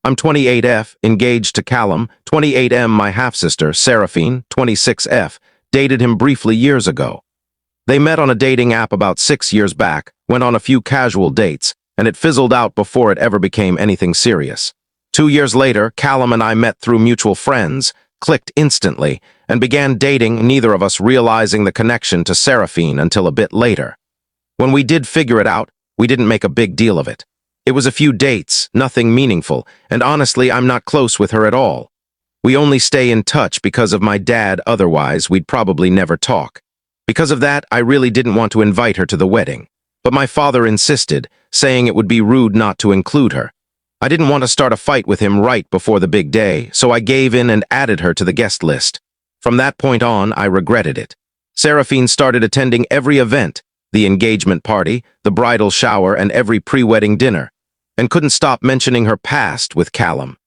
I'm 28F, engaged to Callum, 28M, my half-sister, Seraphine, 26F, dated him briefly years ago. They met on a dating app about 6 years back, went on a few casual dates, and it fizzled out before it ever became anything serious. 2 years later, Callum and I met through mutual friends, clicked instantly, and began dating, neither of us realizing the connection to Seraphine until a bit later. When we did figure it out, we didn't make a big deal of it. It was a few dates, nothing meaningful, and honestly, I'm not close with her at all. We only stay in touch because of my dad, otherwise we'd probably never talk. Because of that, I really didn't want to invite her to the wedding. But my father insisted, saying it would be rude not to include her. I didn't want to start a fight with him right before the big day, so I gave in and added her to the guest list. From that point on, I regretted it. Seraphine started attending every event, the engagement party, the bridal shower, and every pre-wedding dinner, and couldn't stop mentioning her past with Callum.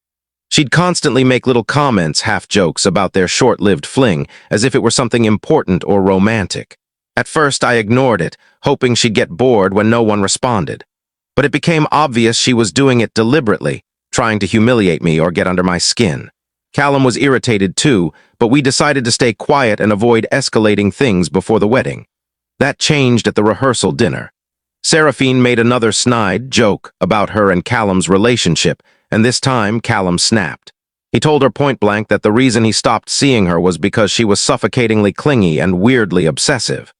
She'd constantly make little comments, half-jokes, about their short-lived fling, as if it were something important or romantic. At first, I ignored it, hoping she'd get bored when no one responded. But it became obvious she was doing it deliberately, trying to humiliate me or get under my skin. Callum was irritated too, but we decided to stay quiet and avoid escalating things before the wedding. That changed at the rehearsal dinner. Seraphine made another snide joke about her and Callum's relationship, and this time Callum snapped. He told her point-blank that the reason he stopped seeing her was because she was suffocatingly clingy and weirdly obsessive.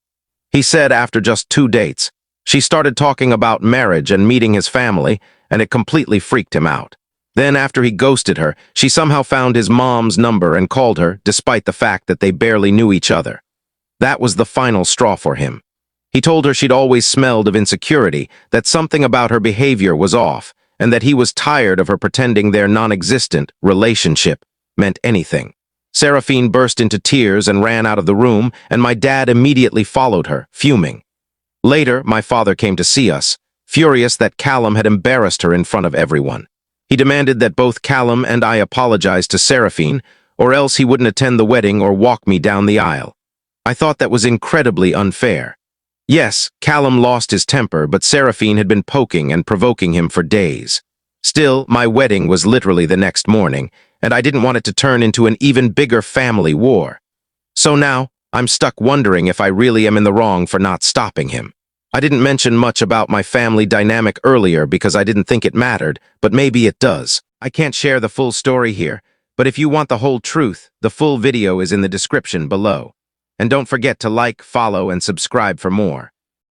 He said after just 2 dates, she started talking about marriage and meeting his family, and it completely freaked him out. Then, after he ghosted her, she somehow found his mom's number and called her, despite the fact that they barely knew each other. That was the final straw for him. He told her she'd always smelled of insecurity, that something about her behavior was off, and that he was tired of her pretending their non-existent relationship meant anything. Seraphine burst into tears and ran out of the room, and my dad immediately followed her, fuming. Later, my father came to see us, furious that Callum had embarrassed her in front of everyone. He demanded that both Callum and I apologize to Seraphine, or else he wouldn't attend the wedding or walk me down the aisle. I thought that was incredibly unfair. Yes, Callum lost his temper, but Seraphine had been poking and provoking him for days. Still, my wedding was literally the next morning, and I didn't want it to turn into an even bigger family war. So now, I'm stuck wondering if I really am in the wrong for not stopping him. I didn't mention much about my family dynamic earlier because I didn't think it mattered, but maybe it does. I can't share the full story here, but if you want the whole truth, the full video is in the description below. And don't forget to like, follow, and subscribe for more.